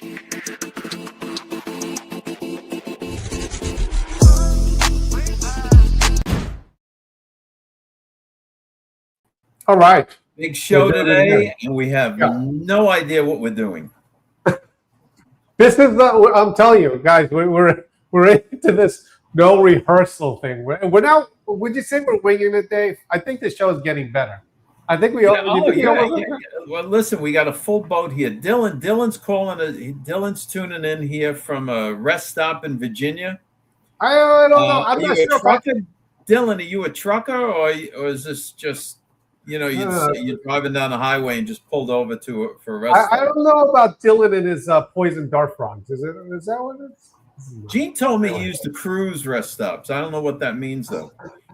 All right. Big show today, and we have no idea what we're doing. This is I'm telling you, guys, we're into this no rehearsal thing. We're now. Would you say we're winging it, Dave? I think the show is getting better. I think we. Well, listen, we got a full boat here. Dylan's calling. Dylan's tuning in here from a rest stop in Virginia. I don't know. I'm not sure. Dylan, are you a trucker, or is this just? You're driving down the highway and just pulled over for a rest stop. I don't know about Dylan and his poison dart frogs. Is that what it is? Gene told me he used to cruise rest stops. I don't know what that means, though.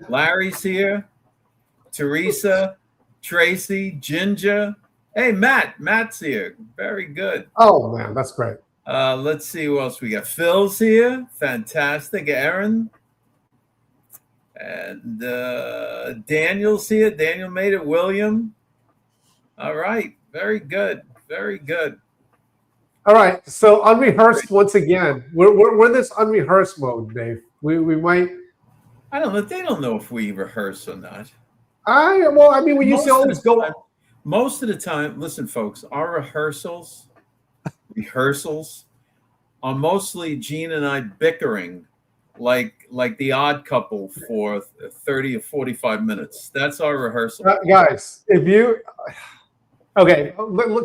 Larry's here. Teresa, Tracy, Ginger. Hey, Matt's here. Very good. Oh, man, that's great. Let's see who else we got. Phil's here. Fantastic. Aaron. And Daniel's here. Daniel made it. William. All right. Very good. Very good. All right. So unrehearsed once again. We're in this unrehearsed mode, Dave. We might. I don't know. They don't know if we rehearse or not. We used to always go. Most of the time, listen, folks, our rehearsals are mostly Gene and I bickering like the Odd Couple for 30 or 45 minutes. That's our rehearsal. Guys, can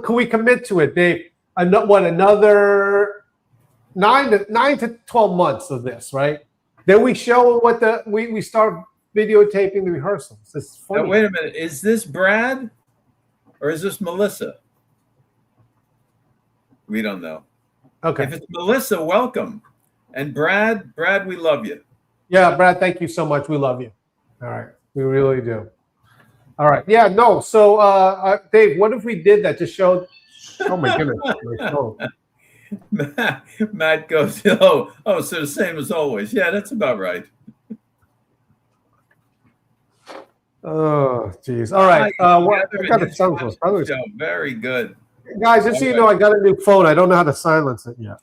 we commit to it, Dave? Another 9 to 12 months of this, right? Then we show we start videotaping the rehearsals. It's funny. Now, wait a minute. Is this Brad or is this Melissa? We don't know. Okay. If it's Melissa, welcome. And Brad, we love you. Yeah, Brad, thank you so much. We love you. All right. We really do. All right. Yeah, no. So, Dave, what if we did that to show? Oh, my goodness. Matt goes, so the same as always. Yeah, that's about right. Oh, geez. All right. I got a sound close. Very good. Guys, just so you know, I got a new phone. I don't know how to silence it yet.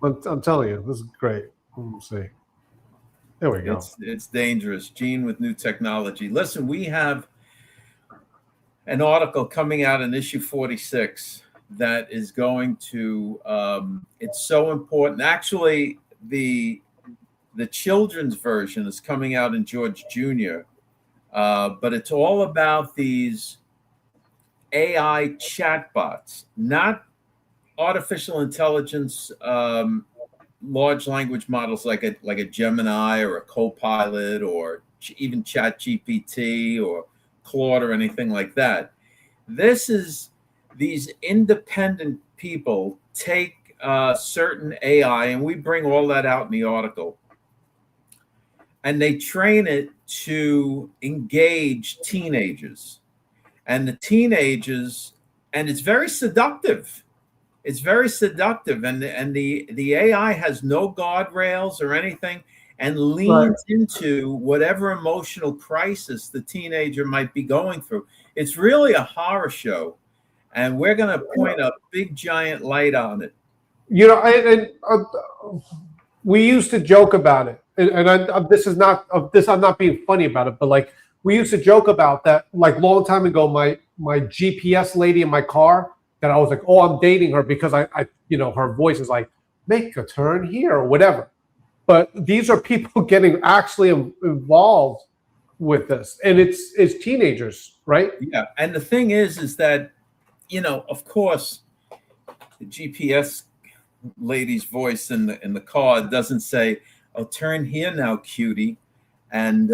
I'm telling you, this is great. Let's see. There we go. It's dangerous. Gene with new technology. Listen, we have an article coming out in issue 46 that is going to, it's so important. Actually, the children's version is coming out in George Jr., but it's all about these AI chatbots, not artificial intelligence, large language models like a Gemini or a Copilot or even ChatGPT or Claude or anything like that. This is these independent people take certain AI, and we bring all that out in the article, and they train it to engage teenagers. And the teenagers, and it's very seductive. It's very seductive, and the AI has no guardrails or anything, and leans into whatever emotional crisis the teenager might be going through. It's really a horror show, and we're going to point a big giant light on it. You know, we used to joke about it, and I'm not being funny about it, but like we used to joke about that, like long time ago. My GPS lady in my car. That I was like, oh, I'm dating her because I her voice is like, make a turn here or whatever. But these are people getting actually involved with this, and it's teenagers, right? Yeah, and the thing is that, of course, the GPS lady's voice in the car doesn't say, "Oh, turn here now, cutie," and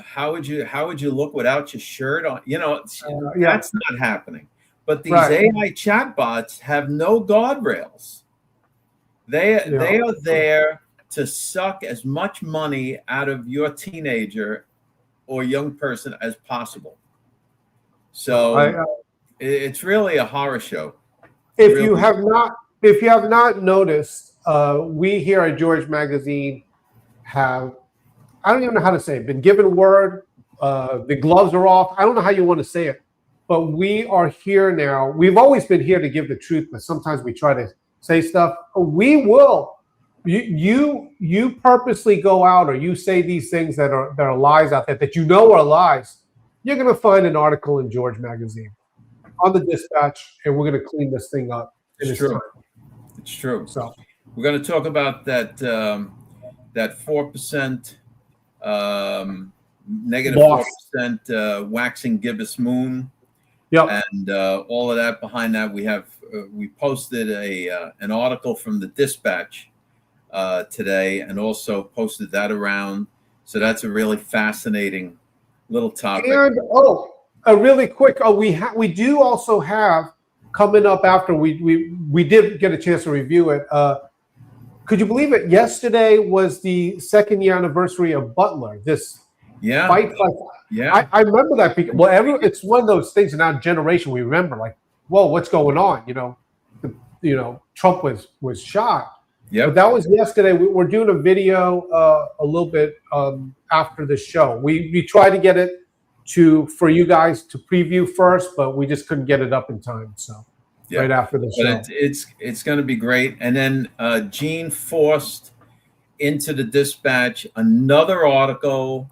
how would you look without your shirt on? That's not happening. But these AI chatbots have no guardrails. They are there to suck as much money out of your teenager or young person as possible. So it's really a horror show. If you have not noticed, we here at George Magazine have, I don't even know how to say it, been given word. The gloves are off. I don't know how you want to say it. But we are here now. We've always been here to give the truth, but sometimes we try to say stuff, we will. You purposely go out or you say these things that are lies out there that you know are lies. You're going to find an article in George Magazine on the Dispatch, and we're going to clean this thing up. It's true. It's true. So we're going to talk about that that 4%, negative loss. 4% waxing gibbous moon. Yep. And all of that behind that, we posted an article from the Dispatch today, and also posted that around. So that's a really fascinating little topic. And a really quick, we do also have coming up after we did get a chance to review it. Could you believe it? Yesterday was the 2nd year anniversary of Butler. This fight. Yeah, I remember that because it's one of those things in our generation we remember. Like, whoa, what's going on? Trump was shot. Yeah, but that was yesterday. We're doing a video a little bit after the show. We tried to get it for you guys to preview first, but we just couldn't get it up in time. So right after the show, it's going to be great. And then Gene forced into the Dispatch another article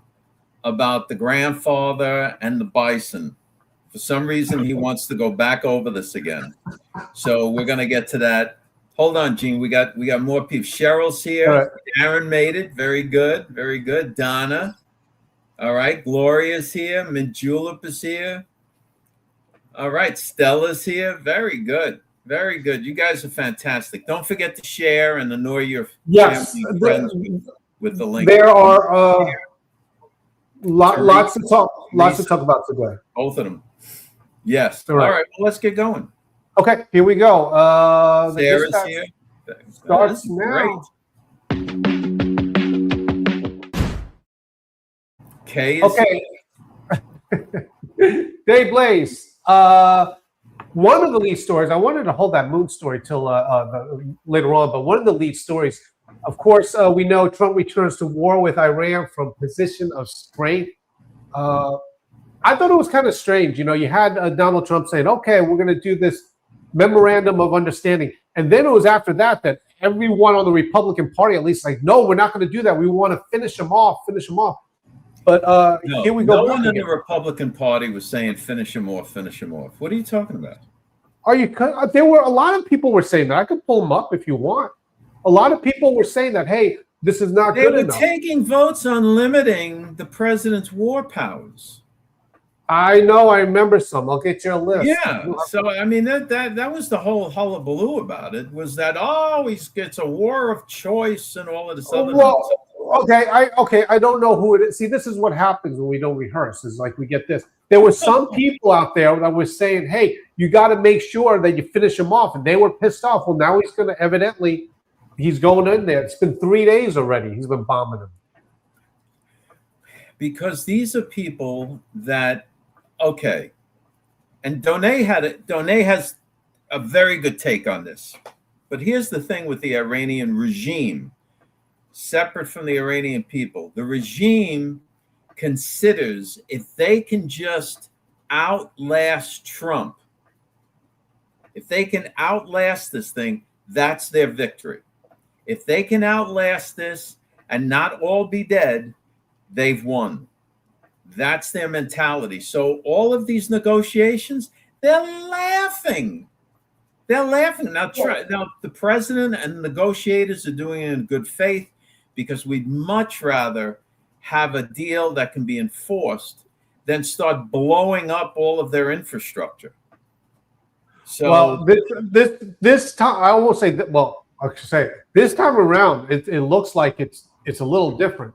about the grandfather and the bison. For some reason, he wants to go back over this again. So we're going to get to that. Hold on, Gene. We got more people. Cheryl's here. Right. Aaron made it. Very good. Very good. Donna. All right. Gloria's here. Mint Julep is here. All right. Stella's here. Very good. Very good. You guys are fantastic. Don't forget to share and annoy your family and friends with the link. There are lots to talk about today. Both of them. Yes. All right. Well, let's get going. Okay, here we go. Sarah's here. Starts now. Great. Okay. Dave Blaze. One of the lead stories, I wanted to hold that moon story till later on, but one of the lead stories, of course, we know Trump returns to war with Iran from position of strength. I thought it was kind of strange. You had Donald Trump saying, okay, we're going to do this memorandum of understanding. And then it was after that everyone on the Republican Party, at least, like, no, we're not going to do that. We want to finish them off. But here we go. No one in the Republican Party was saying finish him off. What are you talking about? There were a lot of people were saying that. I could pull them up if you want. A lot of people were saying that, hey, this is not good enough. They were taking votes on limiting the president's war powers. I know. I remember some. I'll get your list. Yeah. So I mean that was the whole hullabaloo about it. Was that he gets a war of choice and all of this other stuff. Okay. I don't know who it is. See, this is what happens when we don't rehearse. Is like we get this. There were some people out there that were saying, "Hey, you got to make sure that you finish him off," and they were pissed off. Well, now he's going to he's going in there. It's been 3 days already. He's been bombing them. Because these are people that. Okay, and Donay has a very good take on this. But here's the thing with the Iranian regime, separate from the Iranian people. The regime considers if they can just outlast Trump, if they can outlast this thing, that's their victory. If they can outlast this and not all be dead, they've won. That's their mentality. So all of these negotiations, they're laughing. Now, the president and negotiators are doing it in good faith because we'd much rather have a deal that can be enforced than start blowing up all of their infrastructure. So, this time, I will say that. Well, I should say this time around, it looks like it's a little different.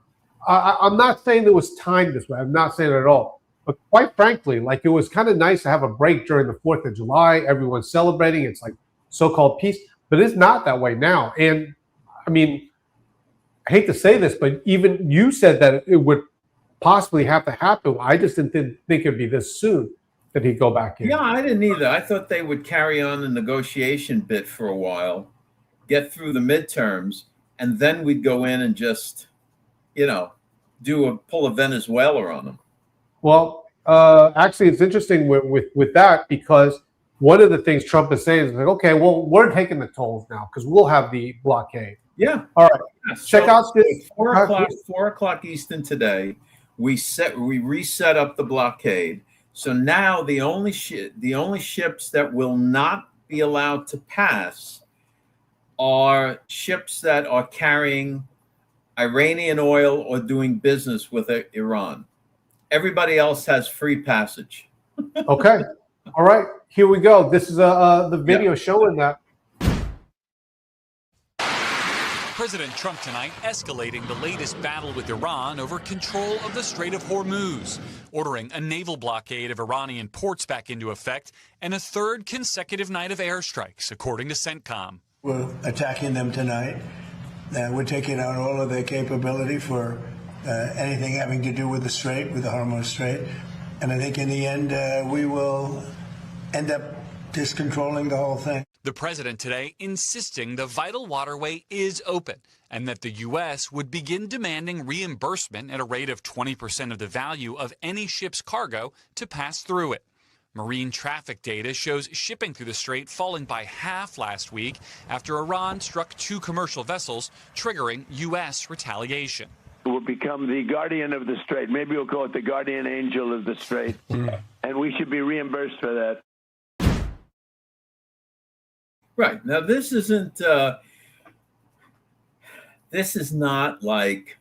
I'm not saying it was timed this way. I'm not saying it at all. But quite frankly, like it was kind of nice to have a break during the 4th of July. Everyone's celebrating. It's like so-called peace. But it's not that way now. And, I mean, I hate to say this, but even you said that it would possibly have to happen. I just didn't think it would be this soon that he'd go back in. Yeah, I didn't either. I thought they would carry on the negotiation bit for a while, get through the midterms, and then we'd go in and just, pull a Venezuela on them. Well, actually, it's interesting with that because one of the things Trump is saying is like, okay, well, we're taking the tolls now because we'll have the blockade. Yeah. All right. Yeah. Check out this. 4 o'clock Eastern today. We reset up the blockade. So now the only ships that will not be allowed to pass are ships that are carrying Iranian oil or doing business with Iran. Everybody else has free passage. Okay. All right. Here we go. This is the video showing that. President Trump tonight escalating the latest battle with Iran over control of the Strait of Hormuz, ordering a naval blockade of Iranian ports back into effect, and a third consecutive night of airstrikes, according to CENTCOM. We're attacking them tonight. We're taking out all of their capability for anything having to do with the Strait, with the Hormuz Strait. And I think in the end, we will end up just controlling the whole thing. The president today insisting the vital waterway is open and that the U.S. would begin demanding reimbursement at a rate of 20% of the value of any ship's cargo to pass through it. Marine traffic data shows shipping through the strait falling by half last week after Iran struck 2 commercial vessels, triggering U.S. retaliation. Will become the guardian of the strait. Maybe we'll call it the guardian angel of the strait, and we should be reimbursed for that. Right. Now, this isn't, this is not like,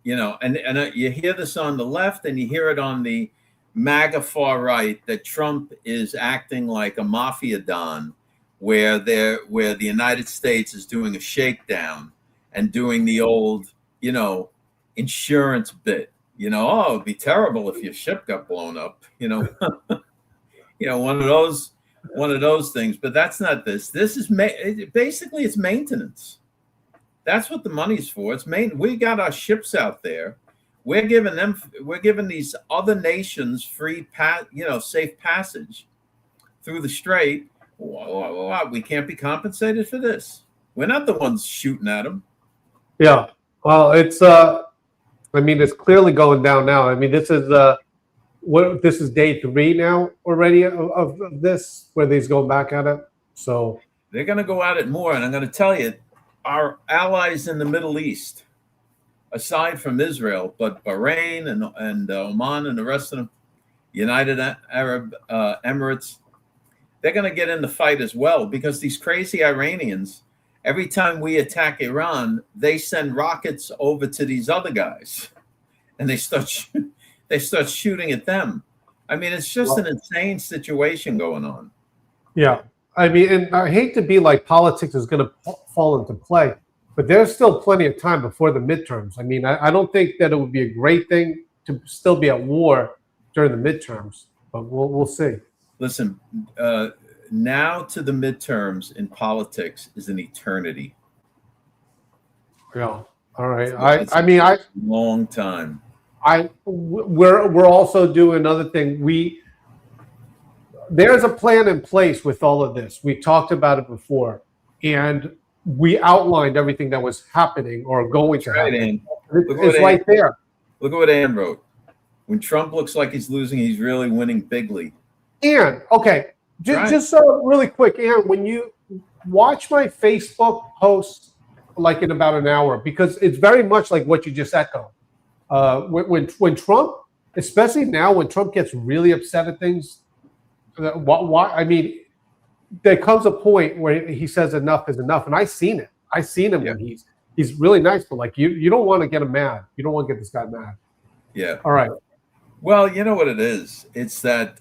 you know, and you hear this on the left and you hear it on the MAGA far right, that Trump is acting like a mafia don, where the United States is doing a shakedown and doing the old, you know, insurance bit, you know, oh, it'd be terrible if your ship got blown up, you know, you know, one of those things. But that's not this. This is basically it's maintenance. That's what the money's for. It's we got our ships out there. We're giving these other nations free safe passage through the strait. We can't be compensated for this. We're not the ones shooting at them. Yeah. Well, it's I mean, it's clearly going down now. I mean, this is this is day 3 now already of this, where he's going back at it. So they're going to go at it more. And I'm going to tell you, our allies in the Middle East, aside from Israel, but Bahrain and Oman and the rest of them, United Arab Emirates, they're going to get in the fight as well, because these crazy Iranians, every time we attack Iran, they send rockets over to these other guys, and they start shooting at them. I mean, it's just an insane situation going on. Yeah. I mean, and I hate to be like politics is going to fall into play, but there's still plenty of time before the midterms. I mean, I don't think that it would be a great thing to still be at war during the midterms, but we'll see. Listen, now to the midterms in politics is an eternity. Yeah. All right. It's I mean, long time. We're also doing another thing. There's a plan in place with all of this. We talked about it before, and we outlined everything that was happening or going to happen. It's right there. Look at what Ann wrote. When Trump looks like he's losing, he's really winning bigly. Ann, okay, just so really quick, Ann, when you watch my Facebook post, like in about an hour, because it's very much like what you just echoed. When Trump, especially now, when Trump gets really upset at things, I mean, there comes a point where he says enough is enough, and I've seen it. I've seen him when he's really nice, but like you don't want to get him mad. You don't want to get this guy mad. Yeah. All right. Well, you know what it is. It's that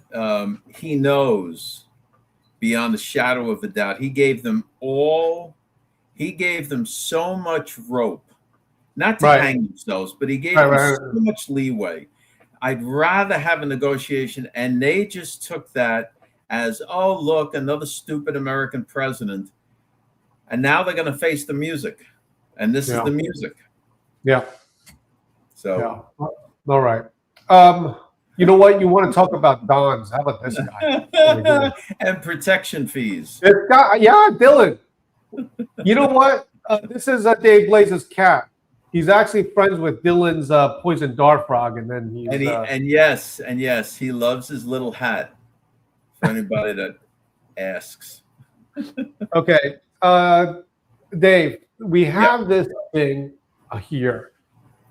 he knows beyond the shadow of a doubt. He gave them so much rope, not to hang themselves, but he gave them so much leeway. I'd rather have a negotiation, and they just took that as, oh, look, another stupid American president. And now they're going to face the music, and this is the music. Yeah. So, all right. You know what? You want to talk about Dons? How about this guy? And protection fees. This guy, Dylan. You know what? This is Dave Blaze's cat. He's actually friends with Dylan's poison dart frog, and then and yes, he loves his little hat. For anybody that asks. Okay, Dave, we have this thing here.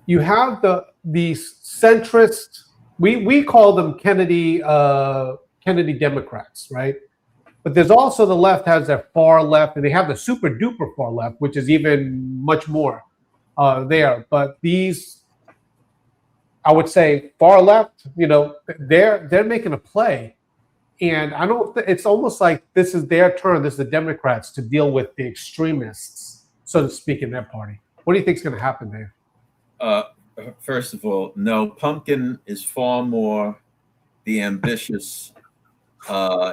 You have these centrist. We call them Kennedy Democrats, right? But there's also the left has their far left, and they have the super duper far left, which is even much more there. But these, I would say, far left, they're making a play, and I don't. It's almost like this is their turn. This is the Democrats to deal with the extremists, so to speak, in their party. What do you think is going to happen, Dave? First of all, no, Pumpkin is far more the ambitious.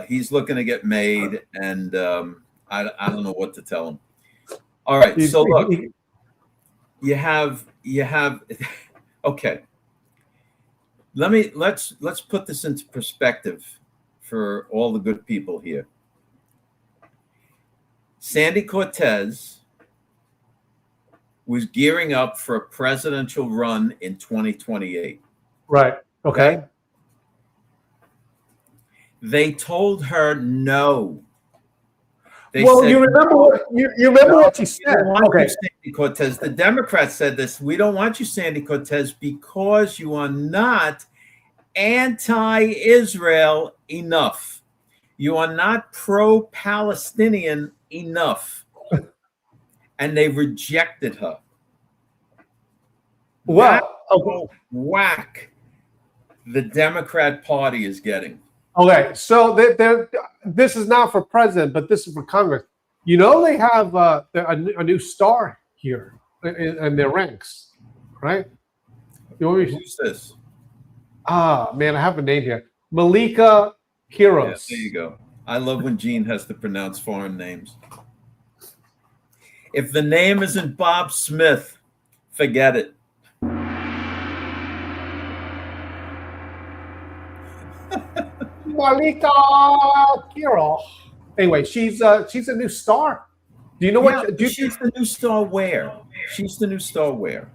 He's looking to get made, and I don't know what to tell him. All right, so look, you have okay. Let's put this into perspective for all the good people here. Sandy Cortez was gearing up for a presidential run in 2028. Right. Okay. They told her no. They well, said, you remember what she said. Okay, Sandy Cortez. The Democrats said this. We don't want you, Sandy Cortez, because you are not anti-Israel enough. You are not pro-Palestinian enough. And they rejected her. Well, whack the Democrat Party is getting. Okay, so this is not for president, but this is for Congress. They have a new star here in their ranks, right? Who's this? Man, I have a name here. Malika Kiros. Yeah, there you go. I love when Gene has to pronounce foreign names. If the name isn't Bob Smith, forget it. Malika Kiros. Anyway, she's a new star. Do you know what? She's the new star where? She's the new star where?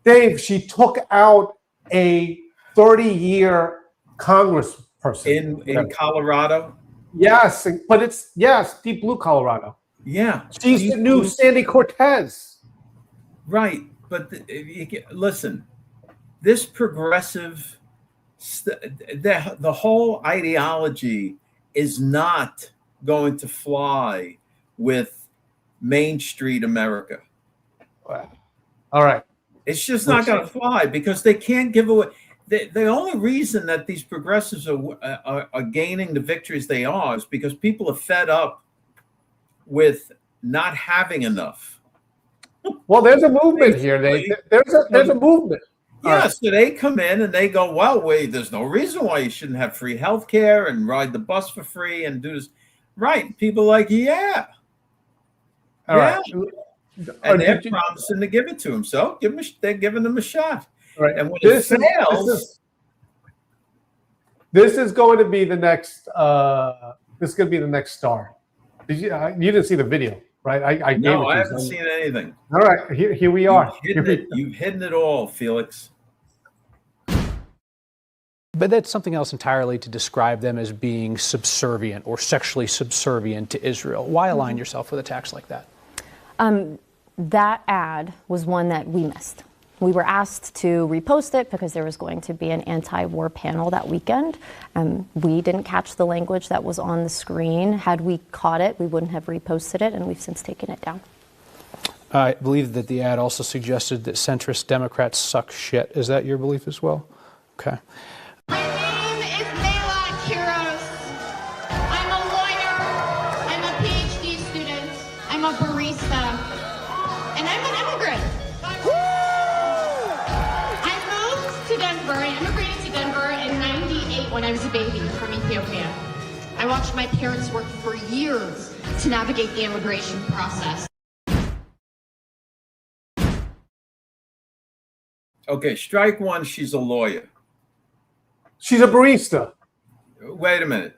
Dave, she took out a 30-year congressperson in Colorado. Yes, but it's deep blue Colorado. Yeah, she's the new Sandy Cortez. Right, but listen, this progressive, the whole ideology is not going to fly with Main Street America. All right. It's just not going to fly because they can't give away. The only reason that these progressives are gaining the victories they are is because people are fed up with not having enough. Well, there's a movement here. There's a movement. Yeah, so they come in and they go, well, wait, there's no reason why you shouldn't have free health care and ride the bus for free and do this. Right. People are like, yeah. All right. And they're promising to give it to him. So they're giving them a shot. Right. And when it fails, this is going to be the next. This is going to be the next star. You didn't see the video, right? I haven't seen anything. All right, here we are. You've hidden it all, Felix. But that's something else entirely to describe them as being subservient or sexually subservient to Israel. Why align yourself with attacks like that? That ad was one that we missed. We were asked to repost it because there was going to be an anti-war panel that weekend. We didn't catch the language that was on the screen. Had we caught it, we wouldn't have reposted it, and we've since taken it down. I believe that the ad also suggested that centrist Democrats suck shit. Is that your belief as well? Okay. My name is Malika Kiros. I'm a lawyer. I'm a PhD student. I'm a barista. And I'm an immigrant. I moved to Denver. I immigrated to Denver in '98 when I was a baby from Ethiopia. I watched my parents work for years to navigate the immigration process. Okay, strike one, she's a lawyer. She's a barista. Wait a minute.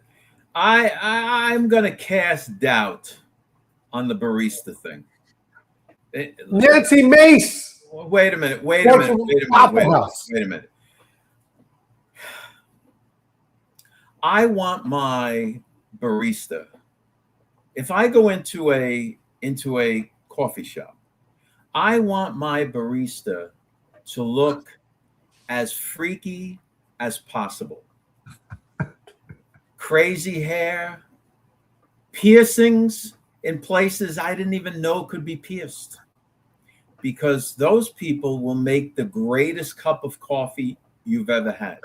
I'm going to cast doubt on the barista thing. Nancy Mace. Wait a minute. Wait a minute. I want my barista if I go into a coffee shop, I want my barista to look as freaky as possible. Crazy hair, piercings in places I didn't even know could be pierced. Because those people will make the greatest cup of coffee you've ever had.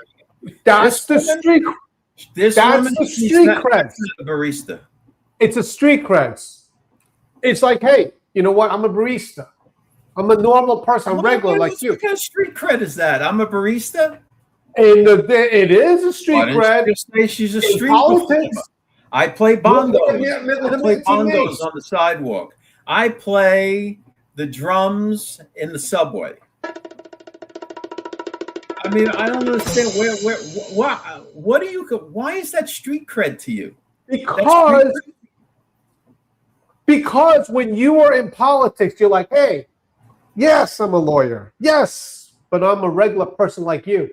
That's the street. This That's woman, the she's street not cred. a barista. It's a street creds. It's like, hey, you know what? I'm a barista. I'm a normal person. I'm regular like you. What kind of street cred is that? I'm a barista? And it is a street cred. Just say she's a street politics. performer. I play bongos. I play bongos on the sidewalk. I play the drums in the subway. I mean, I don't understand what do you? Why is that street cred to you? Because when you are in politics, you're like, hey, yes, I'm a lawyer. Yes, but I'm a regular person like you.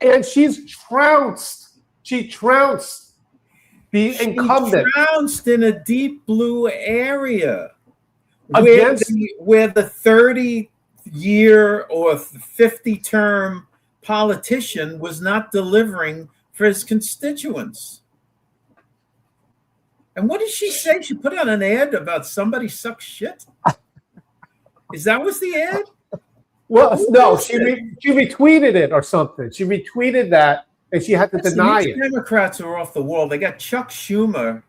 And she's trounced. She trounced the incumbent. She trounced in a deep blue area Against where the 30-year or 50-term politician was not delivering for his constituents. And what did she say? She put out an ad about somebody sucks shit. Is that was the ad? Well, no, she retweeted it or something. She retweeted that, and she had to deny it. Democrats are off the wall. They got Chuck Schumer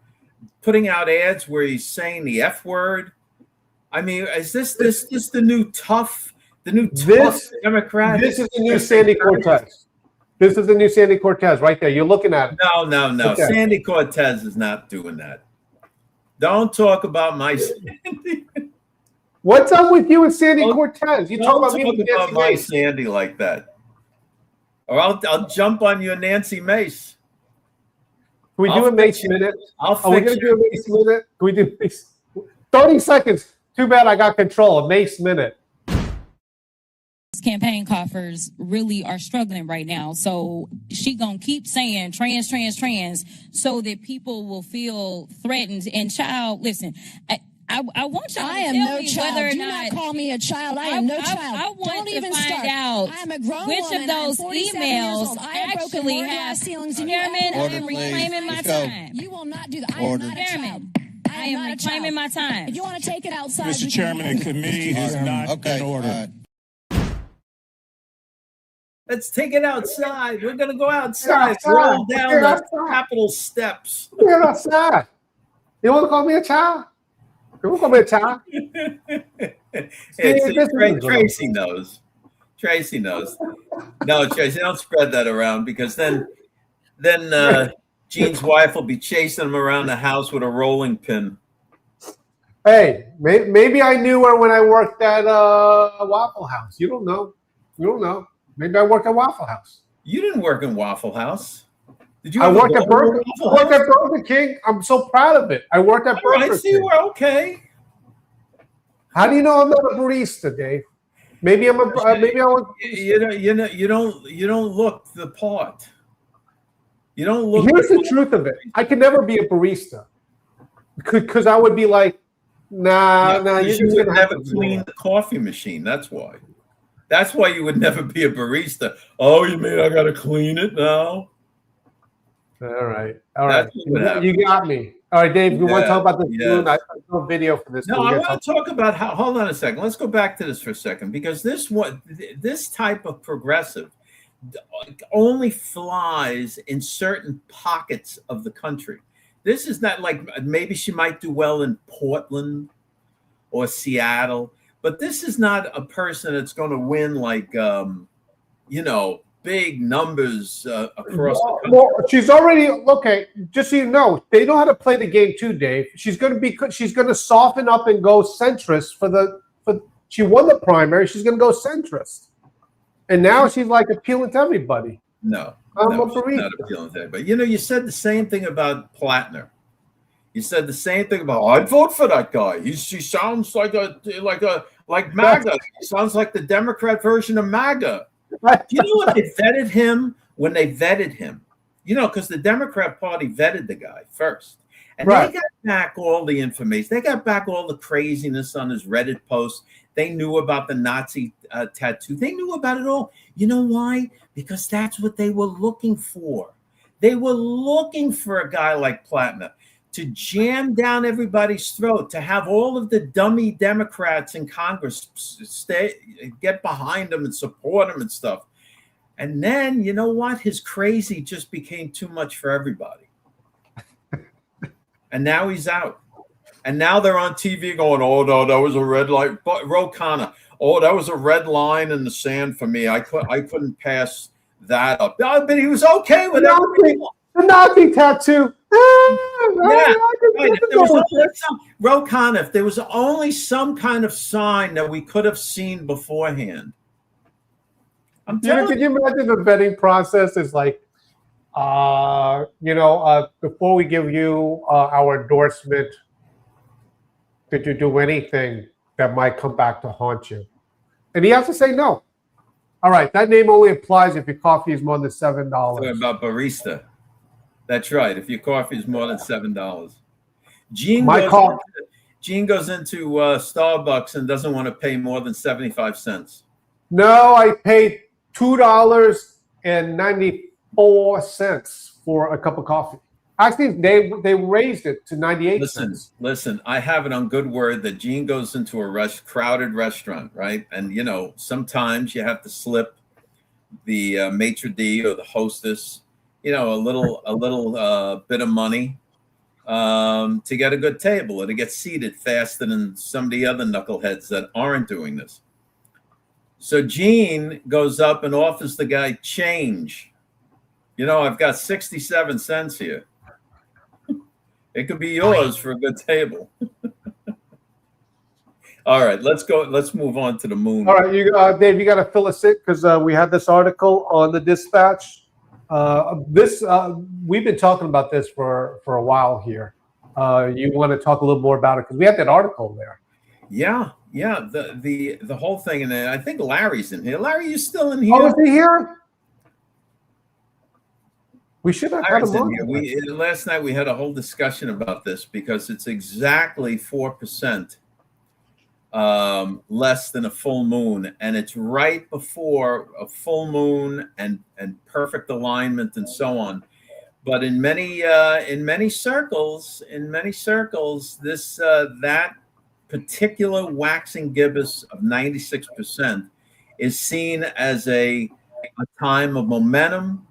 putting out ads where he's saying the F word. I mean, is this the new tough Democrat? This is the new Sandy Cortez. This is the new Sandy Cortez right there. You're looking at it. No. Okay. Sandy Cortez is not doing that. Don't talk about my Sandy. What's up with you and Sandy Cortez? You talk about me with Nancy my Mace. Sandy like that. Or I'll jump on your Nancy Mace. Can we do a Mace minute? Are we going to do a Mace minute? Can we do Mace? 30 seconds. Too bad I got control. A Mace minute. Campaign coffers really are struggling right now. So she gonna keep saying trans so that people will feel threatened. And child, listen, I want y'all to tell me whether or not call me a child. I am no child. I want Don't even find start. out I am a grown which woman. of those emails actually have Chairman, I am reclaiming my time. You will not do that. I am not a child. I am reclaiming my time. If you want to take it outside, Mr. Chairman, the committee is not in order. Let's take it outside. We're going to go outside. Roll down the Capitol steps. Get outside. You want to call me a child? You want to call me a child? Tracy knows. Tracy knows. No, Tracy, don't spread that around because then Gene's wife will be chasing him around the house with a rolling pin. Hey, maybe I knew her when I worked at Waffle House. You don't know. You don't know. Maybe I worked at Waffle House. You didn't work in Waffle House. Did you? I worked at Burger King. I'm so proud of it. I worked at Burger King. I see you were okay. How do you know I'm not a barista, Dave? Maybe I'm a. Maybe I was. You don't look the part. You don't look. Here's the truth of it. I could never be a barista because I would be like, nah. You would never clean the coffee machine. That's why. That's why you would never be a barista. Oh, you mean I got to clean it now? All right. You got me. All right, Dave, you want to talk about this? Yes. I no video for this. No, I want to talk about how. Hold on a second. Let's go back to this for a second because this type of progressive only flies in certain pockets of the country. This is not like maybe she might do well in Portland or Seattle. But this is not a person that's going to win like, big numbers across the country. Well, she's already okay. Just so you know, they know how to play the game too, Dave. She's going to soften up and go centrist she won the primary. She's going to go centrist, and now she's like appealing to everybody. No, she's not appealing to everybody. You said the same thing about Plattner. You said the same thing about I'd vote for that guy. He sounds like MAGA. He sounds like the Democrat version of MAGA. Do you know what they vetted him when they vetted him? Because the Democrat Party vetted the guy first, And Right. they got back all the information. They got back all the craziness on his Reddit post. They knew about the Nazi tattoo. They knew about it all. You know why? Because that's what they were looking for. They were looking for a guy like Platner to jam down everybody's throat, to have all of the dummy Democrats in Congress get behind him and support him and stuff. And then, you know what? His crazy just became too much for everybody. And now he's out. And now they're on TV going, oh, no, that was a red light. But Ro Khanna, oh, that was a red line in the sand for me. I couldn't pass that up. But he was okay with everything. The Nazi tattoo. Yeah, right. If there was only Ro Khanna, if there was only some kind of sign that we could have seen beforehand. I'm telling Can you imagine the vetting process is like, before we give you our endorsement, did you do anything that might come back to haunt you? And he has to say no. All right, that name only applies if your coffee is more than $7. Talking about barista. That's right. If your coffee is more than $7. Gene goes into Starbucks and doesn't want to pay more than 75 cents. No, I paid $2.94 for a cup of coffee. Actually, they raised it to 98 cents. Listen, I have it on good word that Gene goes into a crowded restaurant, right? And, sometimes you have to slip the maitre d' or the hostess, a little bit of money to get a good table or to get seated faster than some of the other knuckleheads that aren't doing this. So Gene goes up and offers the guy change. I've got 67 cents here. It could be yours for a good table. All right, let's go. Let's move on to the moon. All right, Dave, you got to fill us in because we had this article on the Dispatch. We've been talking about this for a while here. You want to talk a little more about it because we had that article there. Yeah. The whole thing, and I think Larry's in here. Larry, you still in here? Oh, is he here? We should have had him on. Last night we had a whole discussion about this because it's exactly 4% less than a full moon, and it's right before a full moon and perfect alignment and so on. But in many circles, this that particular waxing gibbous of 96% is seen as a time of momentum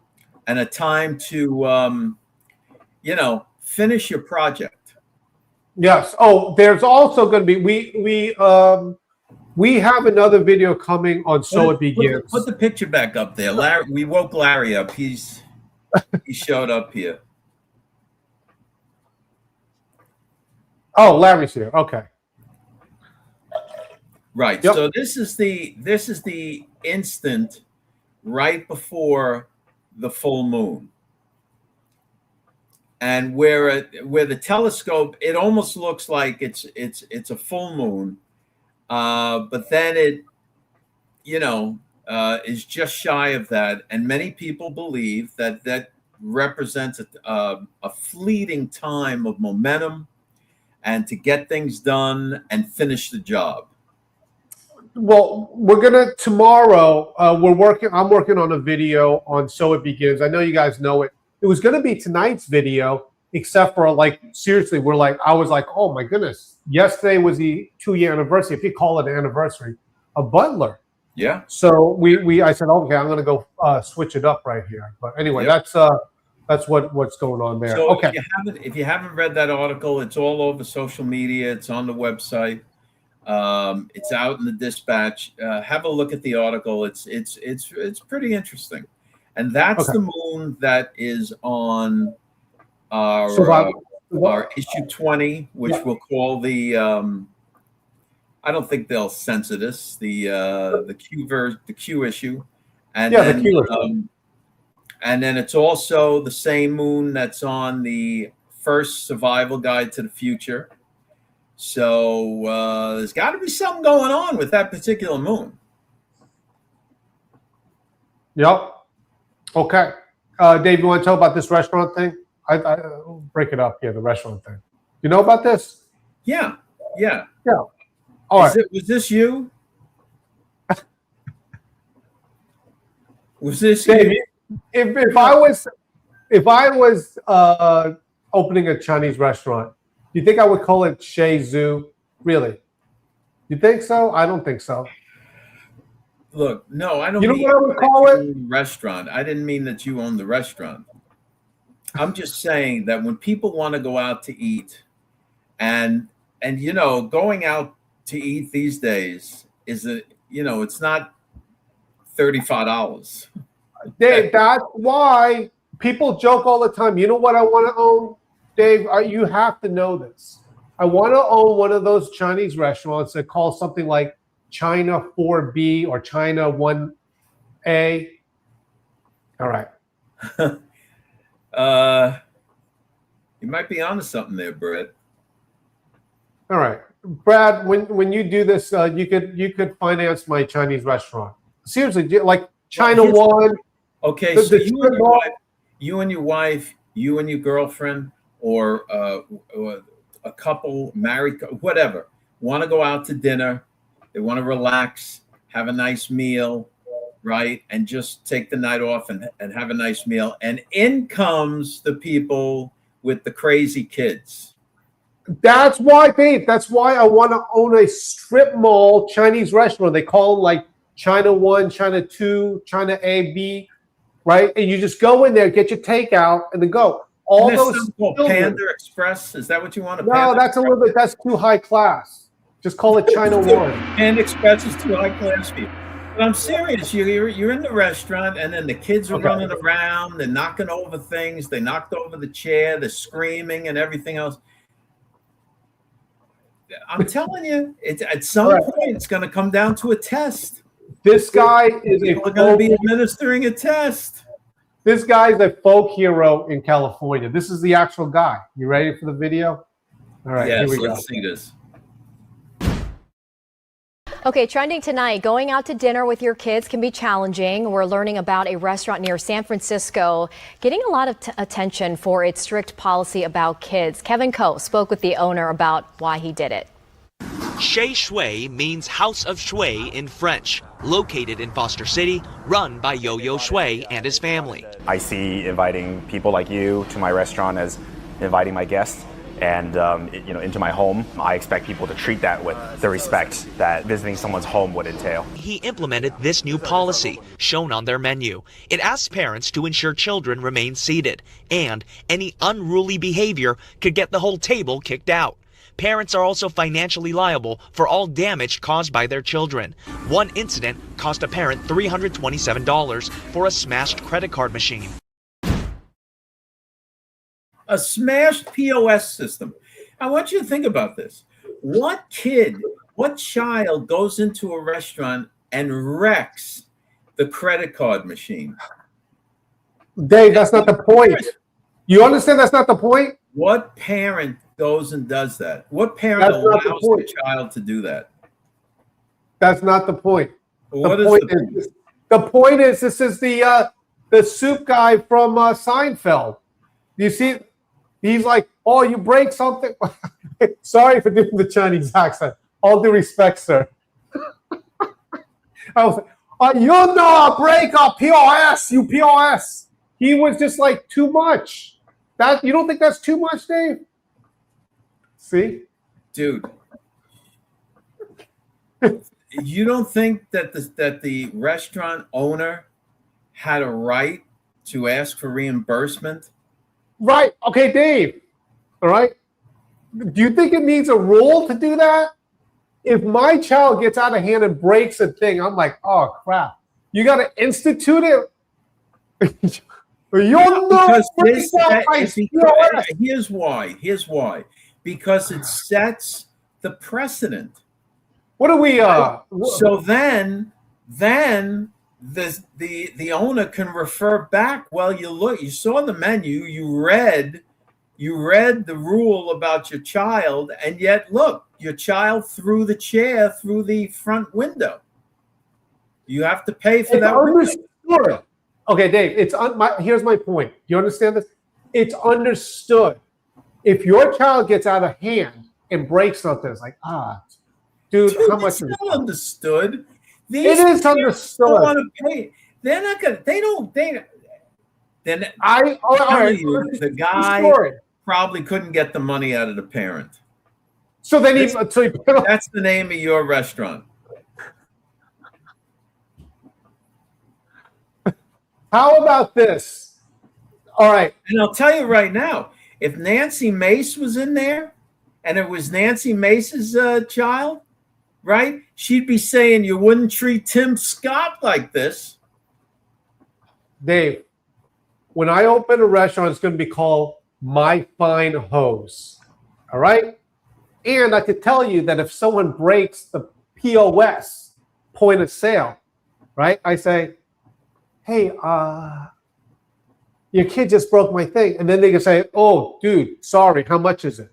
and a time to, finish your project. Yes. Oh, there's also going to be we have another video coming on So It Begins. Put the picture back up there, Larry. We woke Larry up. He showed up here. Oh, Larry's here. Okay. Right. Yep. So this is the instant right before the full moon, and where the telescope, it almost looks like it's a full moon, but then it is just shy of that, and many people believe that represents a fleeting time of momentum and to get things done and finish the job. Well, we're gonna tomorrow. I'm working on a video on So It Begins. I know you guys know it. It was gonna be tonight's video, except for seriously, I was like, oh my goodness. Yesterday was the 2-year anniversary, if you call it an anniversary, of Butler. Yeah. So I said, okay, I'm gonna go switch it up right here. But anyway, yep. That's what's going on there. So okay. If you haven't read that article, it's all over social media. It's on the website. It's out in the Dispatch. Have a look at the article. It's pretty interesting, and that's the moon that is on our issue 20, which we'll call the. I don't think they'll censor this. The Q issue, and then, the Q issue. And then it's also the same moon that's on the first survival guide to the future. So there's got to be something going on with that particular moon. Yep. Okay. Dave, you want to talk about this restaurant thing? I break it up here, the restaurant thing. You know about this? Yeah. All right. Was this you? Was this Dave, you? if I was opening a Chinese restaurant, do you think I would call it Shih Tzu? Really? You think so? I don't think so. Look, no, I don't. You know mean what I would call it? Restaurant. I didn't mean that you own the restaurant. I'm just saying that when people want to go out to eat, and going out to eat these days is it's not $35. Dave, that's why people joke all the time. You know what I want to own, Dave? You have to know this. I want to own one of those Chinese restaurants that call something like China 4B or China 1A. All right. You might be onto something there, Brett. All right, Brad. When you do this, you could finance my Chinese restaurant. Seriously, like China One. Okay, so you and your wife, you and your girlfriend, or a couple, married, whatever, want to go out to dinner. They want to relax, have a nice meal, right? And just take the night off and have a nice meal. And in comes the people with the crazy kids. That's why, Dave. That's why I want to own a strip mall Chinese restaurant. They call them like China 1, China 2, China A, B, right? And you just go in there, get your takeout, and then go. All those Panda Express. Is that what you want? No, that's a little bit. That's too high class. Just call it China 1. Panda Express is too high class for you. But I'm serious. You're in the restaurant, and then the kids are running around. They're knocking over things. They knocked over the chair. They're screaming and everything else. I'm telling you, at some point it's going to come down to a test. This guy is going to be administering a test. This guy's a folk hero in California. This is the actual guy. You ready for the video? All right, yes, here we go. Let's see this. Okay, trending tonight, going out to dinner with your kids can be challenging. We're learning about a restaurant near San Francisco getting a lot of attention for its strict policy about kids. Kevin Koh spoke with the owner about why he did it. Chez Shui means House of Shui in French. Located in Foster City, run by Yo-Yo Shui and his family. I see inviting people like you to my restaurant as inviting my guests. And into my home. I expect people to treat that with the respect that visiting someone's home would entail. He implemented this new policy shown on their menu. It asks parents to ensure children remain seated, and any unruly behavior could get the whole table kicked out. Parents are also financially liable for all damage caused by their children. One incident cost a parent $327 for a smashed credit card machine. A smashed POS system. I want you to think about this. What child goes into a restaurant and wrecks the credit card machine? Dave, that's not the point. You understand that's not the point? What parent goes and does that? What parent allows their child to do that? That's not the point. The point is this is the soup guy from Seinfeld. You see, he's like, oh, you break something. Sorry for doing the Chinese accent. All due respect, sir. I was like, break a POS, you POS. He was just like too much. You don't think that's too much, Dave? See? Dude. You don't think that the restaurant owner had a right to ask for reimbursement? Right. Okay, Dave. All right. Do you think it needs a rule to do that? If my child gets out of hand and breaks a thing, I'm like, oh, crap. You got to institute it? Here's why. Because it sets the precedent. What do we So then the owner can refer back. Well, you saw the menu, you read the rule about your child, and yet look, your child threw the chair through the front window. You have to pay for that. Understood. Okay, Dave, here's my point. You understand this? It's understood. If your child gets out of hand and breaks something, it's like, dude, how much is it? Not understood. It is understood. Don't want to pay. They're not gonna. They don't. Then the guy probably couldn't get the money out of the parent. So then that's the name of your restaurant. How about this? All right. And I'll tell you right now, if Nancy Mace was in there and it was Nancy Mace's child, right, she'd be saying you wouldn't treat Tim Scott like this. Dave, when I open a restaurant, it's going to be called My Fine Hose. All right? And I could tell you that if someone breaks the POS, point of sale, right, I say, hey, your kid just broke my thing. And then they can say, oh, dude, sorry, how much is it?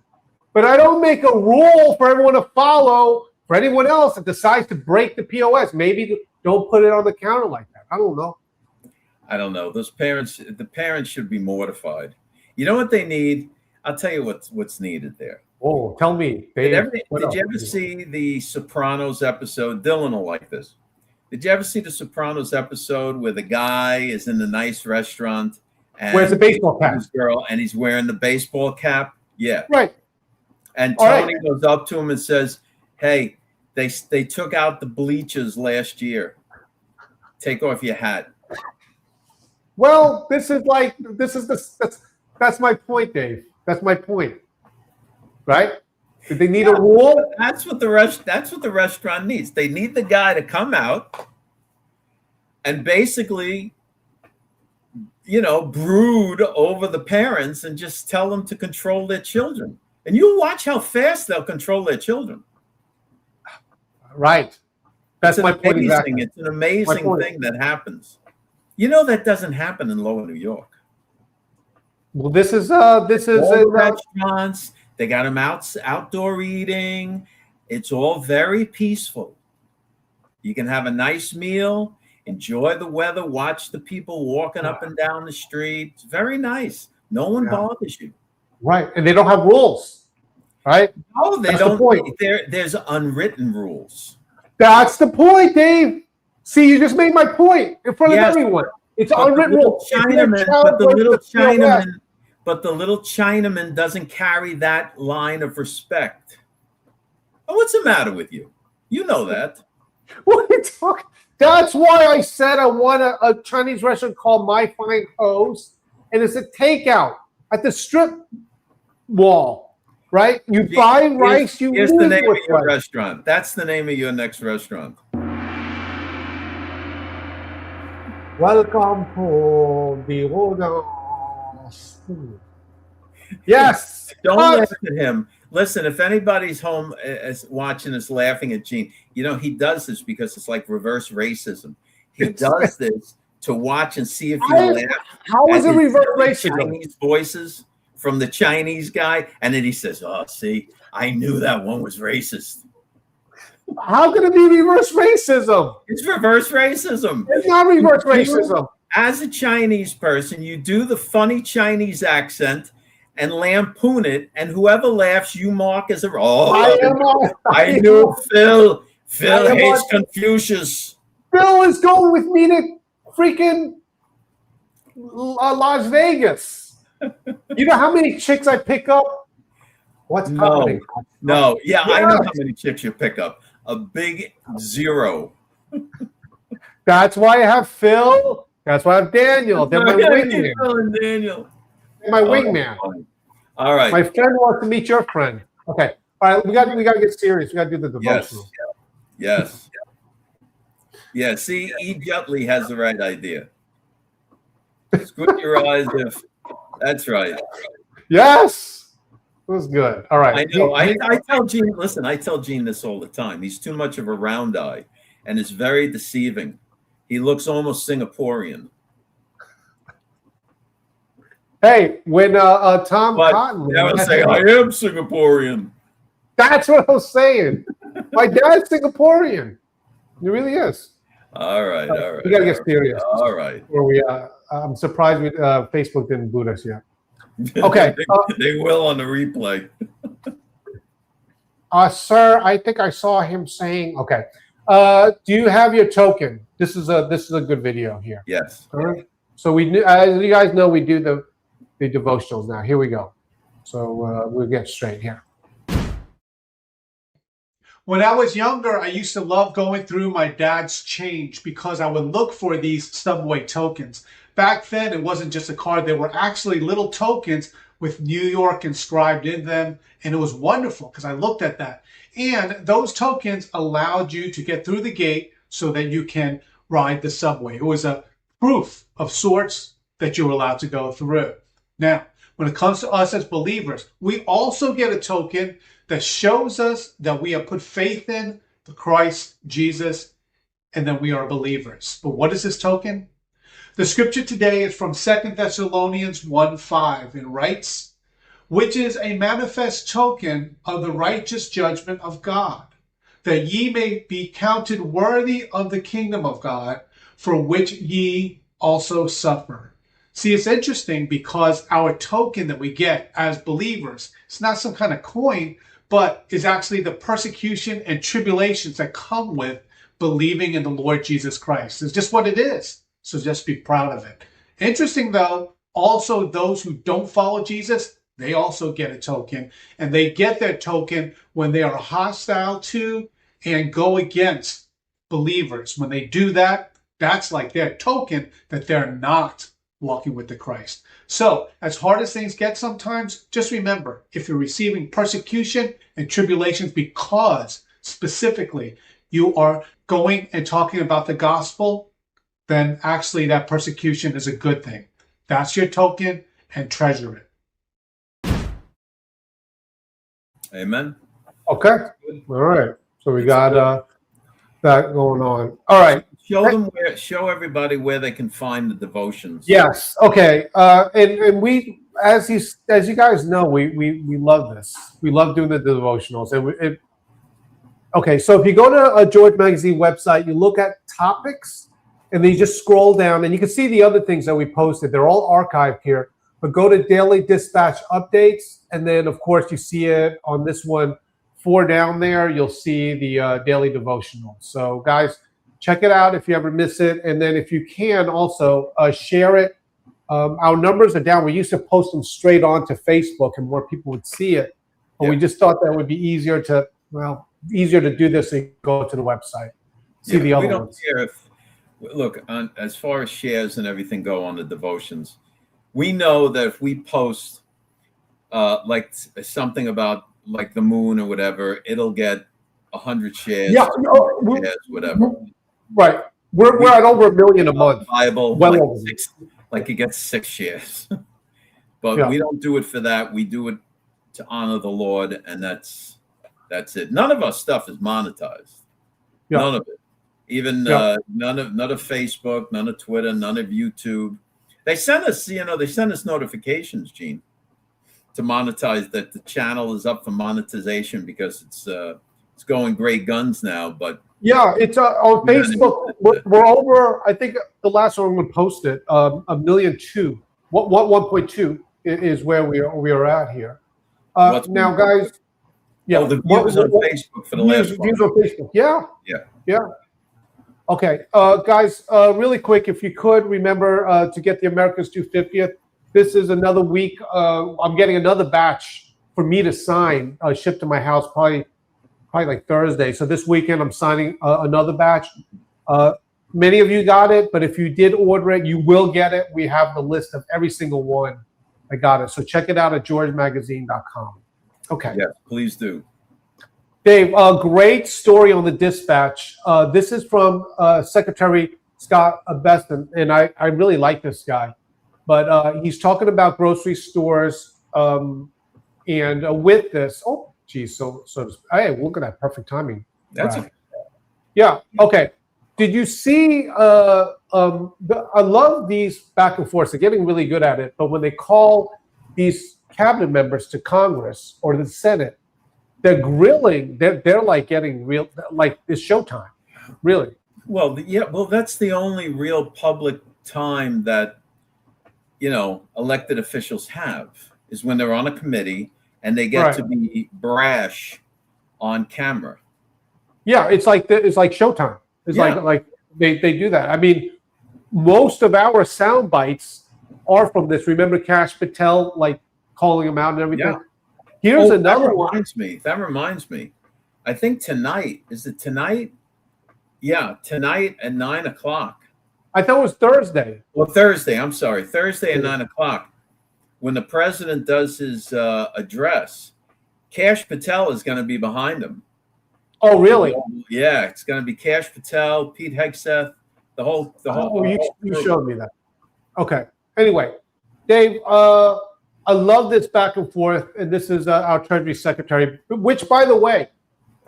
But I don't make a rule for everyone to follow for anyone else that decides to break the POS. Maybe don't put it on the counter like that. I don't know. I don't know. The parents should be mortified. You know what they need? I'll tell you what's needed there. Oh, tell me. Did you ever see the Sopranos episode? Dylan will like this. Did you ever see the Sopranos episode where the guy is in the nice restaurant and wears a baseball cap? Girl, and he's wearing the baseball cap? Yeah. Right. And Tony goes up to him and says, hey, they took out the bleachers last year. Take off your hat. Well, that's my point, Dave. That's my point. Right? Did they need a rule? That's what the restaurant needs. They need the guy to come out and basically, brood over the parents and just tell them to control their children. And you watch how fast they'll control their children. Right. That's my point. Exactly. It's an amazing thing that happens. That doesn't happen in Lower New York. Well, this is restaurants. They got them outdoor eating. It's all very peaceful. You can have a nice meal, enjoy the weather, watch the people walking up and down the street. It's very nice. No one bothers you. Right. And they don't have rules. Right? No, they don't. There's unwritten rules. That's the point, Dave. See, you just made my point in front of everyone. It's unwritten rules. But the little Chinaman doesn't carry that line of respect. Oh, what's the matter with you? You know that. What are you talking? That's why I said I want a Chinese restaurant called My Fine Hose, and it's a takeout at the strip mall, right? You buy rice, you here's the name of your restaurant. That's the name of your next restaurant. Welcome to the Rodas. Yes. Don't laugh at him. Listen, if anybody's home is watching us laughing at Gene, he does this because it's like reverse racism. He does this to watch and see if you laugh. How is it reverse racism? Chinese voices from the Chinese guy, and then he says, "Oh, see, I knew that one was racist." How can it be reverse racism? It's reverse racism. It's not reverse racism. As a Chinese person, you do the funny Chinese accent and lampoon it, and whoever laughs, you mark as a I knew Phil. Phil hates Confucius. Phil is going with me to freaking Las Vegas. You know how many chicks I pick up? What's happening? No. Yeah, I know how many chicks you pick up. A big 0. That's why I have Phil. That's why I have Daniel. They're my wingman. Phil and Daniel. They're my wingman. All right. My friend wants to meet your friend. Okay. All right. We got to get serious. We got to do the devotional. Yes. Yeah. See, E. Jutley has the right idea. Squint your eyes if that's right. Yes. It was good. All right. I know. I tell Gene, listen, I tell Gene this all the time. He's too much of a round eye, and it's very deceiving. He looks almost Singaporean. Hey, when Tom Cotton... I was saying, I am Singaporean. That's what I was saying. My dad's Singaporean. He really is. All right. We got to get serious. All right. I'm surprised Facebook didn't boot us yet. Okay. They will on the replay. Sir, I think I saw him saying, okay. Do you have your token? This is a good video here. Yes. All right. So as you guys know, we do the devotionals now. Here we go. So we'll get straight here. When I was younger, I used to love going through my dad's change because I would look for these subway tokens. Back then, it wasn't just a card. There were actually little tokens with New York inscribed in them. And it was wonderful because I looked at that. And those tokens allowed you to get through the gate so that you can ride the subway. It was a proof of sorts that you were allowed to go through. Now, when it comes to us as believers, we also get a token that shows us that we have put faith in the Christ Jesus and that we are believers. But what is this token? The scripture today is from 2 Thessalonians 1:5 and writes, which is a manifest token of the righteous judgment of God, that ye may be counted worthy of the kingdom of God, for which ye also suffer. See, it's interesting because our token that we get as believers, it's not some kind of coin, but is actually the persecution and tribulations that come with believing in the Lord Jesus Christ. It's just what it is. So just be proud of it. Interesting, though, also those who don't follow Jesus, they also get a token. And they get their token when they are hostile to and go against believers. When they do that, that's like their token that they're not walking with the Christ. So, as hard as things get sometimes, just remember, if you're receiving persecution and tribulations because specifically you are going and talking about the gospel, then actually that persecution is a good thing. That's your token, and treasure it. Amen. Okay. All right. So we got that going on. All right. Show everybody where they can find the devotions. Yes. Okay. And we, as you guys know, we love this. We love doing the devotionals. Okay. So if you go to a George Magazine website, you look at topics, and then you just scroll down, and you can see the other things that we posted. They're all archived here. But go to Daily Dispatch Updates, and then of course you see it on this one. 4 down there, you'll see the daily devotional. So guys, check it out if you ever miss it. And then if you can also share it. Our numbers are down. We used to post them straight onto Facebook and more people would see it. But we just thought that would be easier to do this and go to the website. See the other ones. We don't care if, look, as far as shares and everything go on the devotions, we know that if we post like something about like the moon or whatever, it'll get 100 shares. Yeah, whatever. Right. We're at over 1 million a month. Bible, well, like it gets 6 shares. But we don't do it for that. We do it to honor the Lord, and that's it. None of our stuff is monetized. Yeah. None of it. Even none of Facebook, none of Twitter, none of YouTube. They send us, notifications, Gene, to monetize that the channel is up for monetization because it's going great guns now. But it's on Facebook. We're over. I think the last one we posted 1.2 million. 1.2 is where we are at here. Now, guys. Yeah, the views on Facebook for the last one. Views on Facebook. Yeah. Okay, guys. Really quick, if you could remember to get the America's 250th. This is another week. I'm getting another batch for me to sign, shipped to my house probably like Thursday. So this weekend I'm signing another batch. Many of you got it, but if you did order it, you will get it. We have the list of every single one. I got it. So check it out at georgemagazine.com. Okay. Yes, please do. Dave, a great story on the Dispatch. This is from Secretary Scott Beston, and I really like this guy. But he's talking about grocery stores, and with this, hey, look at that, perfect timing. Yeah. Okay. Did you see? I love these back and forths. They're getting really good at it. But when they call these cabinet members to Congress or the Senate, they're grilling. They're like getting real. Like it's showtime. Really. Well, that's the only real public time that elected officials have is when they're on a committee and they get to be brash on camera. Yeah, it's like Showtime. It's like they do that. I mean, most of our sound bites are from this. Remember Kash Patel like calling him out and everything? Yeah. Here's another one. That reminds me. I think tonight, is it tonight? Yeah, tonight at 9 o'clock. I thought it was Thursday. Well, Thursday. I'm sorry. Thursday at 9 o'clock. When the president does his address, Kash Patel is going to be behind him. Oh, really? Yeah, it's going to be Kash Patel, Pete Hegseth, the whole. You showed me that. Okay. Anyway, Dave, I love this back and forth, and this is our Treasury Secretary, which, by the way,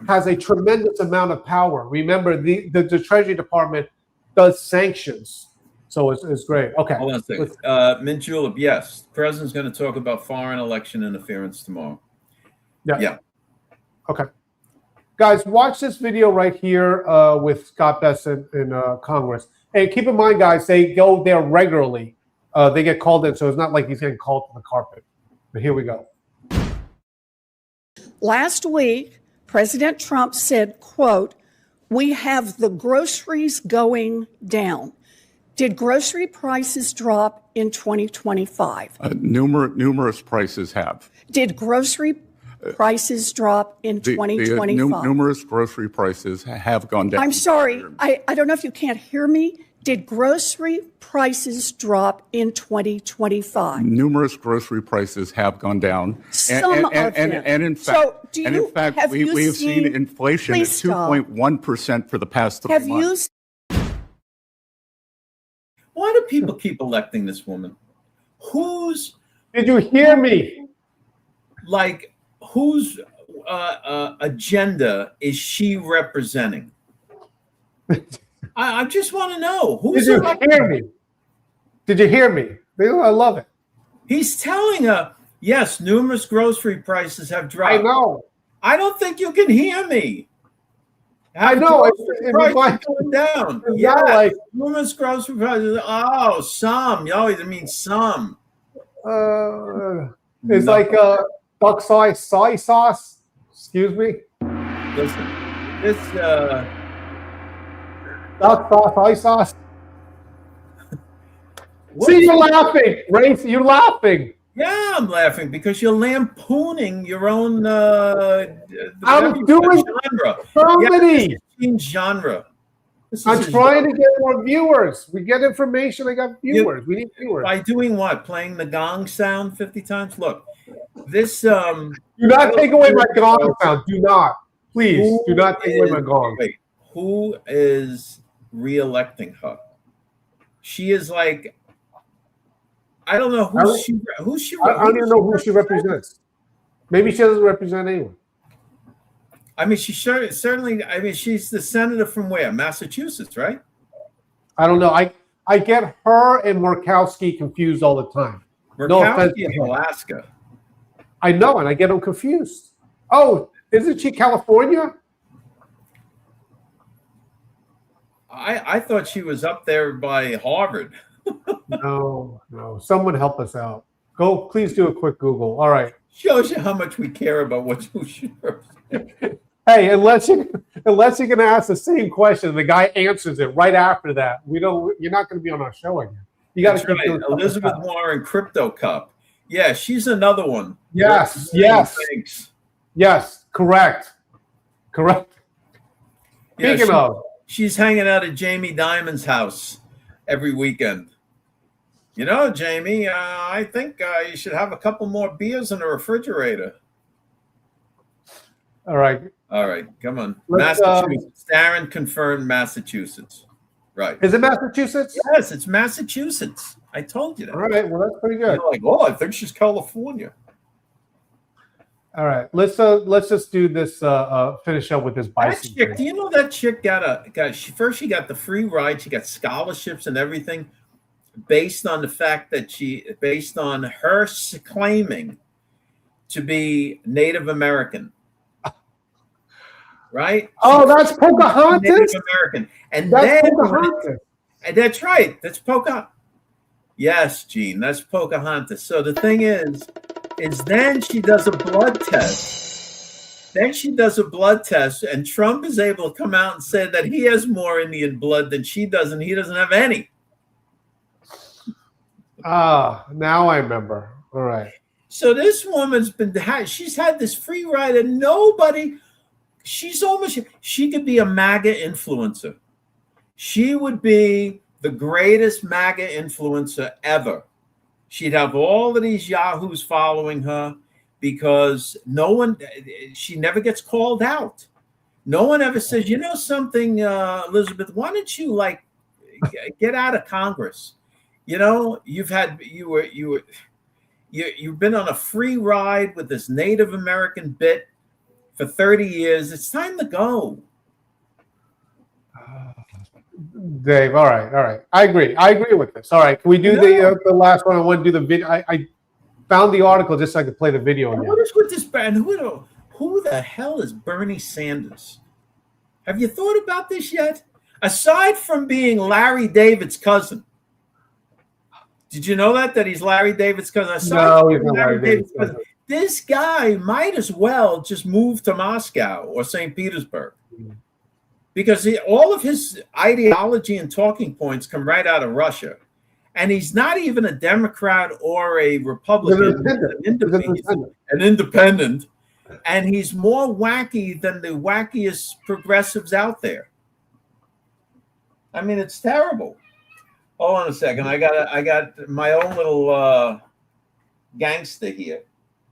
has a tremendous amount of power. Remember, the Treasury Department does sanctions, so it's great. Okay. Hold on a second. Mint Julep, yes. The president's going to talk about foreign election interference tomorrow. Yeah. Okay. Guys, watch this video right here with Scott Bessent in Congress. And keep in mind, guys, they go there regularly. They get called in, so it's not like he's getting called to the carpet. But here we go. Last week, President Trump said, quote, "We have the groceries going down." Did grocery prices drop in 2025? Numerous prices have. Did grocery prices drop in 2025? Numerous grocery prices have gone down. I'm sorry. I don't know if you can't hear me. Did grocery prices drop in 2025? Numerous grocery prices have gone down. Some of them. And in fact, we have seen inflation at 2.1% for the past 3 months. Why do people keep electing this woman? Did you hear me? Like, whose agenda is she representing? I just want to know. Did you hear me? Did you hear me? I love it. He's telling her, yes, numerous grocery prices have dropped. I know. I don't think you can hear me. I know. Prices going down. Yeah, like numerous grocery prices. Oh, some. I mean some. It's like duck soy sauce. Excuse me. Listen, this duck sauce, soy sauce. See, you're laughing, Race. You're laughing. Yeah, I'm laughing because you're lampooning your own. I'm doing comedy. Genre. I'm trying to get more viewers. We get information. I got viewers. We need viewers. By doing what? Playing the gong sound 50 times? Look, this. Do not take away my gong sound. Do not. Please, do not take away my gong. Wait, who is re-electing her? She is like. I don't know who she. I don't even know who she represents. Maybe she doesn't represent anyone. I mean, she certainly. I mean, she's the senator from where? Massachusetts, right? I don't know. I get her and Murkowski confused all the time. Murkowski in Alaska. I know, and I get them confused. Oh, isn't she California? I thought she was up there by Harvard. No. Someone help us out. Please do a quick Google. All right. Shows you how much we care about who she represents. Hey, unless you're going to ask the same question, the guy answers it right after that. You're not going to be on our show again. You got to keep doing Elizabeth Warren, Crypto Cup. Yeah, she's another one. Yes. Correct. Speaking of, she's hanging out at Jamie Dimon's house every weekend. You know, Jamie, I think you should have a couple more beers in the refrigerator. All right, come on. Massachusetts. Darren confirmed Massachusetts. Right. Is it Massachusetts? Yes, it's Massachusetts. I told you that. All right, well, that's pretty good. You're like, oh, I think she's California. All right, let's just do this. Finish up with this bison. That chick, do you know that chick she got the free ride. She got scholarships and everything based on the fact that based on her claiming to be Native American. Right? Oh, that's Pocahontas. Native American, and that's Pocahontas. And that's right. That's Pocahontas. Yes, Gene, that's Pocahontas. So the thing is then she does a blood test. Then she does a blood test, and Trump is able to come out and say that he has more Indian blood than she does, and he doesn't have any. Ah, now I remember. All right. So this woman's she's had this free ride, and nobody. She could be a MAGA influencer. She would be the greatest MAGA influencer ever. She'd have all of these yahoos following her because she never gets called out. No one ever says, you know something, Elizabeth, why don't you get out of Congress? You know, you've been on a free ride with this Native American bit for 30 years. It's time to go. Dave, all right. I agree with this. All right, can we do the last one? I want to do the video. I found the article just so I could play the video again. What is with this band? Who the hell is Bernie Sanders? Have you thought about this yet? Aside from being Larry David's cousin, did you know that he's Larry David's cousin? No, he's not Larry David's cousin. This guy might as well just move to Moscow or St. Petersburg. Because all of his ideology and talking points come right out of Russia. And he's not even a Democrat or a Republican. An independent. And he's more wacky than the wackiest progressives out there. I mean, it's terrible. Hold on a second. I got my own little gangster here.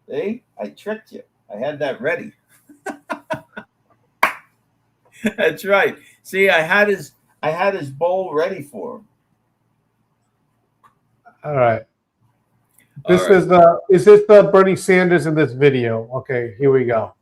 See? I tricked you. I had that ready. That's right. See, I had his bowl ready for him. All right. Is this the Bernie Sanders in this video? Okay, here we go.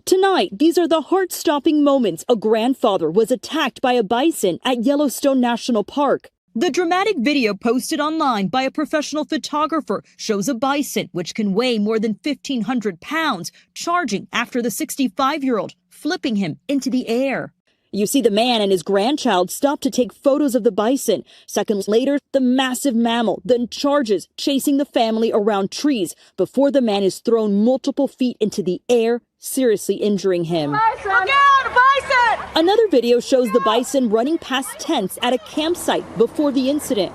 Tonight, these are the heart-stopping moments a grandfather was attacked by a bison at Yellowstone National Park. The dramatic video posted online by a professional photographer shows a bison, which can weigh more than 1,500 pounds, charging after the 65-year-old, flipping him into the air. You see the man and his grandchild stop to take photos of the bison. Seconds later, the massive mammal then charges, chasing the family around trees before the man is thrown multiple feet into the air, seriously injuring him. Bison! Look out, a bison! Another video shows the bison running past tents at a campsite before the incident.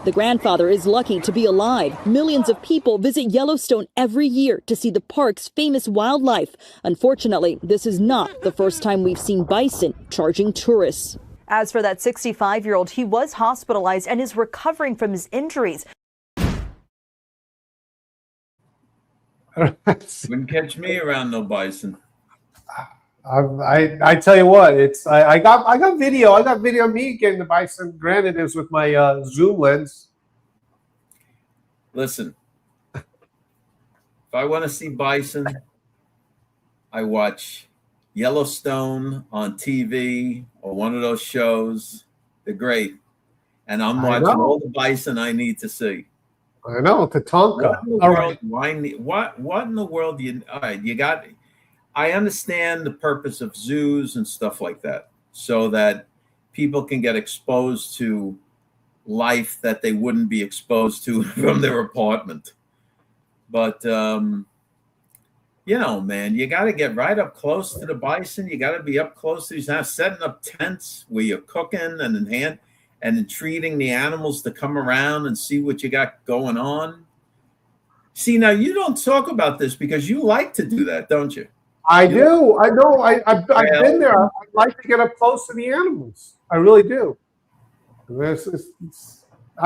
The grandfather is lucky to be alive. Millions of people visit Yellowstone every year to see the park's famous wildlife. Unfortunately, this is not the first time we've seen bison charging tourists. As for that 65-year-old, he was hospitalized and is recovering from his injuries. Wouldn't catch me around no bison. I tell you what, I got video of me getting the bison. Granted, it was with my zoom lens. Listen, if I want to see bison, I watch Yellowstone on TV or one of those shows. They're great, and I'm watching all the bison I need to see. I know, Tatanka. What in the world? You got. I understand the purpose of zoos and stuff like that, so that people can get exposed to life that they wouldn't be exposed to from their apartment. But, man, you got to get right up close to the bison. You got to be up close to these, now setting up tents where you're cooking and entreating the animals to come around and see what you got going on. See, now you don't talk about this because you like to do that, don't you? I do. I know. I've been there. I like to get up close to the animals. I really do. I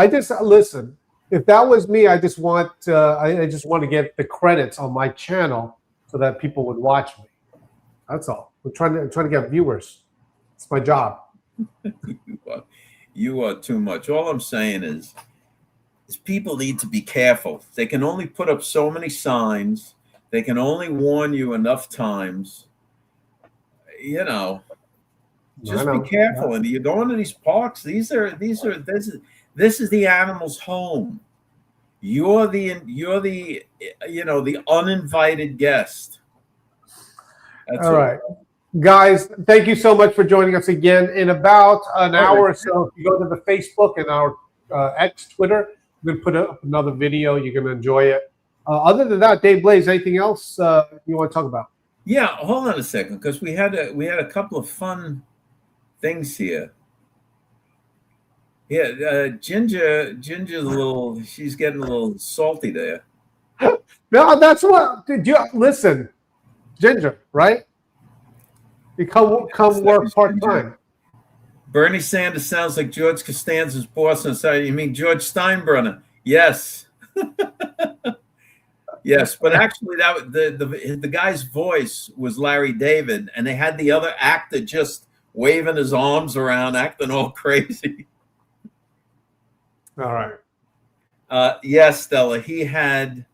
just listen. If that was me, I just want to get the credits on my channel so that people would watch me. That's all. We're trying to get viewers. It's my job. You are too much. All I'm saying is people need to be careful. They can only put up so many signs. They can only warn you enough times. Just be careful. Yeah. And you go into these parks. This is the animal's home. You're the uninvited guest. That's all right. Guys, thank you so much for joining us again. In about an hour or so, if you go to the Facebook and our X, Twitter. I'm going to put up another video. You're going to enjoy it. Other than that, Dave Blaze, anything else you want to talk about? Yeah, hold on a second, because we had a couple of fun things here. Yeah, Ginger's she's getting a little salty there. No, that's what. Did you listen, Ginger? Right? You come work part time. Bernie Sanders sounds like George Costanza's boss. And sorry, you mean George Steinbrenner? Yes. Yes, but actually, that the guy's voice was Larry David, and they had the other actor just waving his arms around, acting all crazy. All right. Yes, Stella. He had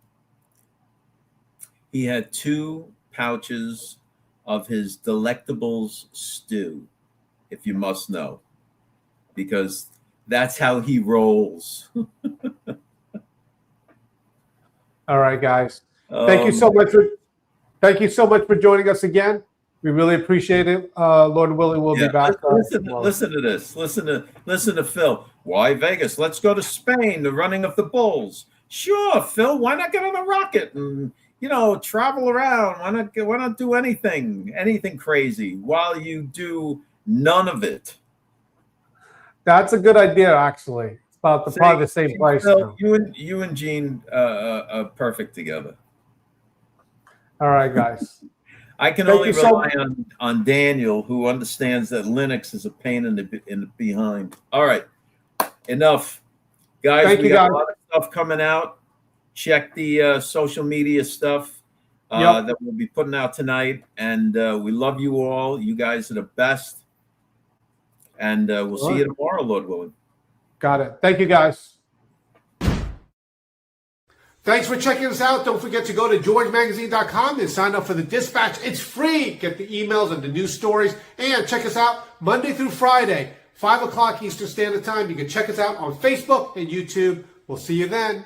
2 pouches of his Delectables stew, if you must know, because that's how he rolls. All right, guys. Thank you so much for joining us again. We really appreciate it. Lord willing, we'll be back. Listen to this. Listen to Phil. Why Vegas? Let's go to Spain. The running of the bulls. Sure, Phil. Why not get on a rocket and travel around? Why not do anything crazy while you do none of it? That's a good idea, actually. It's about probably the same price. Phil, you and Gene are perfect together. All right, guys. I can only rely on Daniel, who understands that Linux is a pain in the behind. All right, enough, guys. We got a lot of stuff coming out. Check the social media stuff that we'll be putting out tonight, and we love you all. You guys are the best, and we'll see you tomorrow, Lord willing. Got it. Thank you, guys. Thanks for checking us out. Don't forget to go to georgemagazine.com and sign up for the Dispatch. It's free. Get the emails and the news stories. And check us out Monday through Friday, 5 o'clock Eastern Standard Time. You can check us out on Facebook and YouTube. We'll see you then.